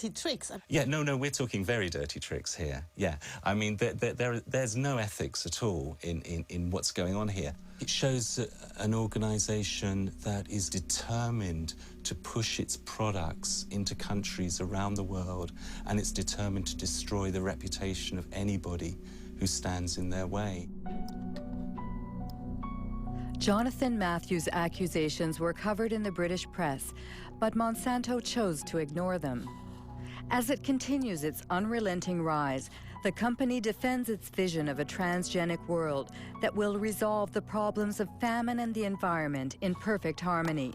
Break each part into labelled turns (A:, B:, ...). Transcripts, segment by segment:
A: dirty tricks.
B: Yeah, no, we're talking very dirty tricks here. Yeah, I mean, there's no ethics at all in what's going on here. It shows an organization that is determined to push its products into countries around the world, and it's determined to destroy the reputation of anybody who stands in their way.
C: Jonathan Matthews' accusations were covered in the British press, but Monsanto chose to ignore them. As it continues its unrelenting rise, the company defends its vision of a transgenic world that will resolve the problems of famine and the environment in perfect harmony.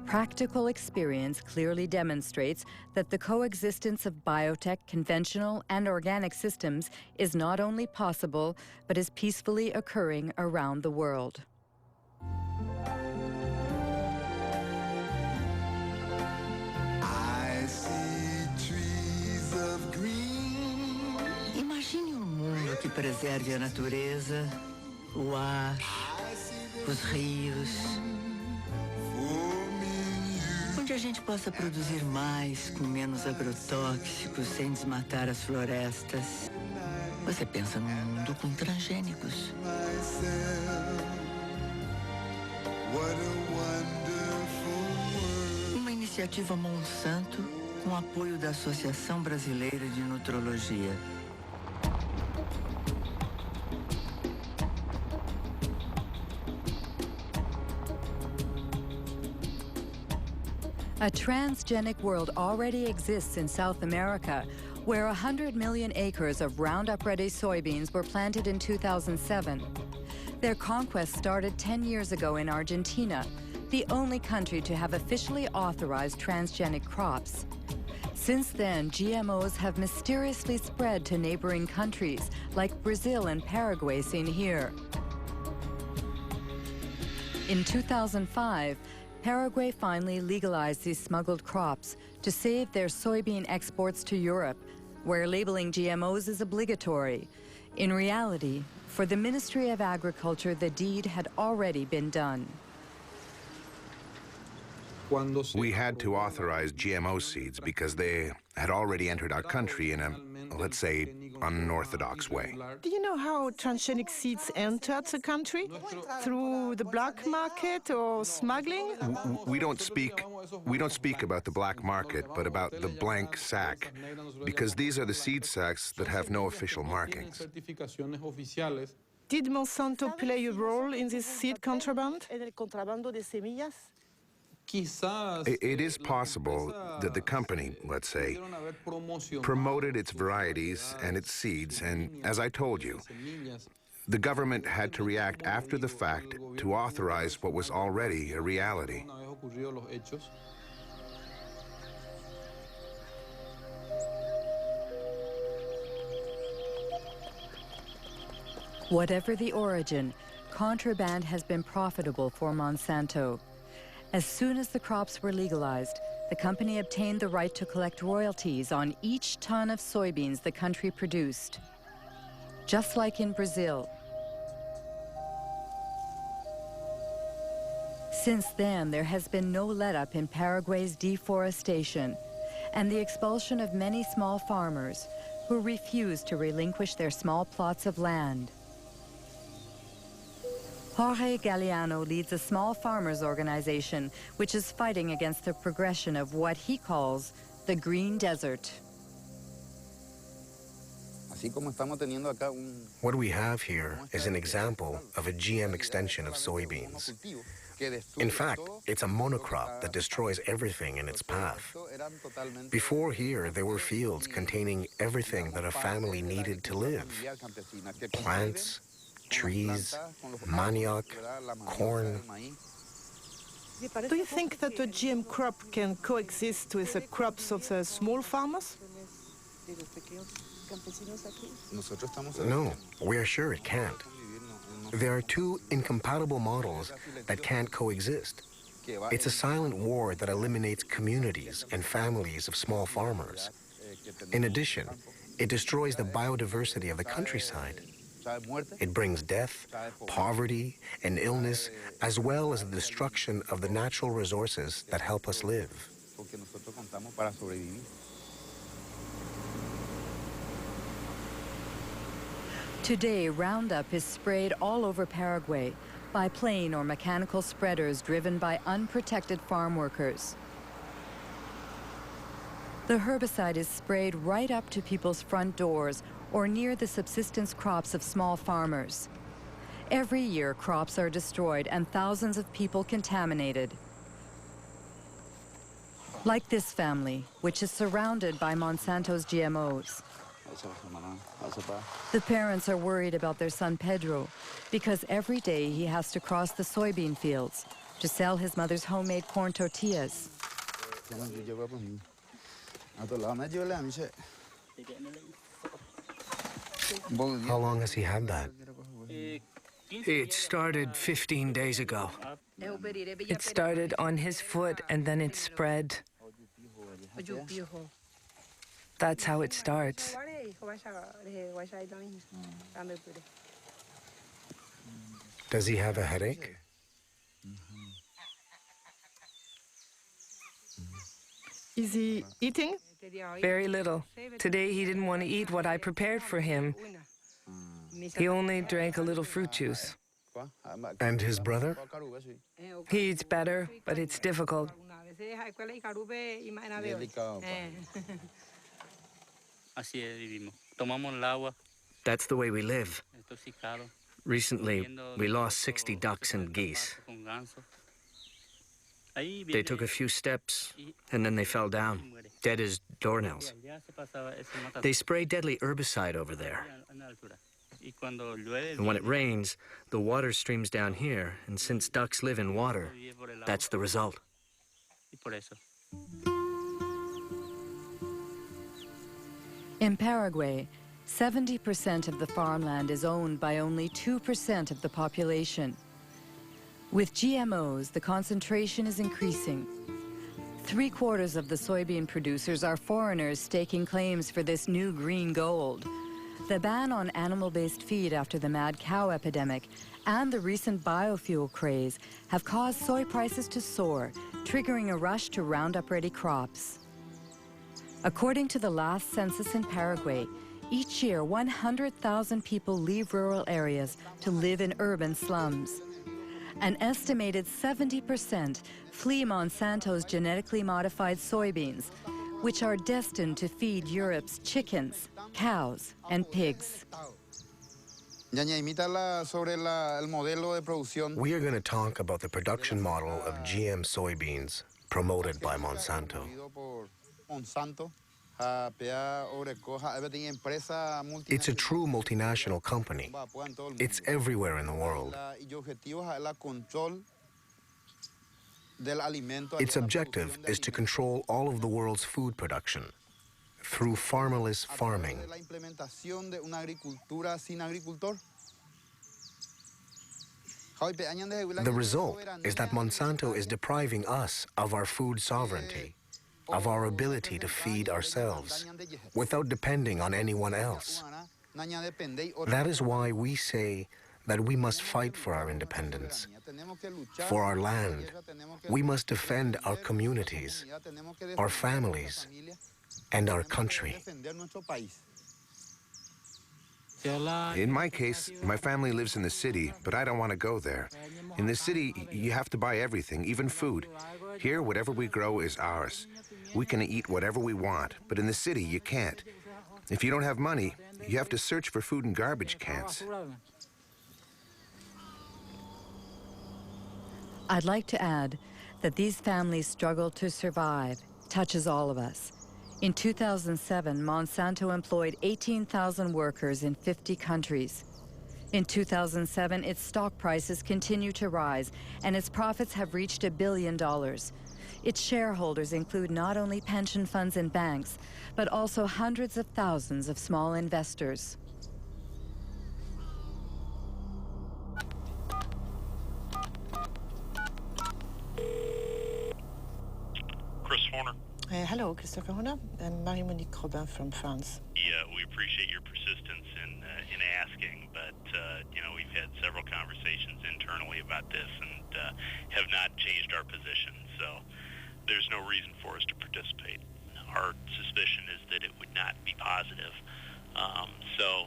C: Practical experience clearly demonstrates that the coexistence of biotech, conventional, and organic systems is not only possible, but is peacefully occurring around the world.
D: I see trees of green.
E: Imagine mundo que preserve a natureza, o ar, os rios. Onde a gente possa produzir mais com menos agrotóxicos, sem desmatar as florestas. Você pensa num mundo com transgênicos. Uma iniciativa Monsanto com apoio da Associação Brasileira de Nutrologia.
C: A transgenic world already exists in South America, where 100 million acres of Roundup-ready soybeans were planted in 2007. Their conquest started 10 years ago in Argentina, the only country to have officially authorized transgenic crops. Since then, GMOs have mysteriously spread to neighboring countries, like Brazil and Paraguay seen here. In 2005, Paraguay finally legalized these smuggled crops to save their soybean exports to Europe, where labeling GMOs is obligatory. In reality, for the Ministry of Agriculture, the deed had already been done.
F: We had to authorize GMO seeds because they had already entered our country in a, let's say, unorthodox way.
A: Do you know how transgenic seeds entered the country? Through the black market or smuggling?
F: We don't speak about the black market, but about the blank sack, because these are the seed sacks that have no official markings.
A: Did Monsanto play a role in this seed contraband?
F: It is possible that the company, let's say, promoted its varieties and its seeds, and as I told you, the government had to react after the fact to authorize what was already a reality.
C: Whatever the origin, contraband has been profitable for Monsanto. As soon as the crops were legalized, the company obtained the right to collect royalties on each ton of soybeans the country produced, just like in Brazil. Since then, there has been no let-up in Paraguay's deforestation and the expulsion of many small farmers who refuse to relinquish their small plots of land. Jorge Galeano leads a small farmers organization which is fighting against the progression of what he calls the green desert.
G: What we have here is an example of a GM extension of soybeans. In fact, it's a monocrop that destroys everything in its path. Before here, there were fields containing everything that a family needed to live. Plants, trees, manioc, corn.
A: Do you think that a GM crop can coexist with the crops of the small farmers?
G: No, we are sure it can't. There are two incompatible models that can't coexist. It's a silent war that eliminates communities and families of small farmers. In addition, it destroys the biodiversity of the countryside. It brings death, poverty, and illness, as well as the destruction of the natural resources that help us live.
C: Today, Roundup is sprayed all over Paraguay by plane or mechanical spreaders driven by unprotected farm workers. The herbicide is sprayed right up to people's front doors or near the subsistence crops of small farmers. Every year, crops are destroyed and thousands of people contaminated. Like this family, which is surrounded by Monsanto's GMOs. The parents are worried about their son Pedro because every day he has to cross the soybean fields to sell his mother's homemade corn tortillas.
G: How long has he had that?
H: It started 15 days ago.
I: It started on his foot and then it spread. That's how it starts.
G: Does he have a headache?
A: Is he eating?
I: Very little. Today he didn't want to eat what I prepared for him. He only drank a little fruit juice.
G: And his brother?
I: He eats better, but it's difficult.
H: That's the way we live. Recently, we lost 60 ducks and geese. They took a few steps, and then they fell down, dead as doornails. They spray deadly herbicide over there. And when it rains, the water streams down here, and since ducks live in water, that's the result.
C: In Paraguay, 70% of the farmland is owned by only 2% of the population. With GMOs, the concentration is increasing. 3/4 of the soybean producers are foreigners staking claims for this new green gold. The ban on animal-based feed after the mad cow epidemic and the recent biofuel craze have caused soy prices to soar, triggering a rush to Roundup-ready crops. According to the last census in Paraguay, each year 100,000 people leave rural areas to live in urban slums. An estimated 70% flee Monsanto's genetically modified soybeans, which are destined to feed Europe's chickens, cows, and pigs.
G: We are going to talk about the production model of GM soybeans promoted by Monsanto. It's a true multinational company. It's everywhere in the world. Its objective is to control all of the world's food production through farmerless farming. The result is that Monsanto is depriving us of our food sovereignty, of our ability to feed ourselves without depending on anyone else. That is why we say that we must fight for our independence, for our land. We must defend our communities, our families, and our country.
F: In my case, my family lives in the city, but I don't want to go there. In the city, you have to buy everything, even food. Here, whatever we grow is ours. We can eat whatever we want, but in the city, you can't. If you don't have money, you have to search for food in garbage cans.
C: I'd like to add that these families' struggle to survive touches all of us. In 2007, Monsanto employed 18,000 workers in 50 countries. In 2007, its stock prices continue to rise, and its profits have reached $1 billion. Its shareholders include not only pension funds and banks, but also hundreds of thousands of small investors.
J: Chris Horner.
A: Hello, Christopher Horner. I'm Marie-Monique Robin from France.
J: Yeah, we appreciate your persistence in asking, but we've had several conversations internally about this and have not changed our position. So there's no reason for us to participate. Our suspicion is that it would not be positive. So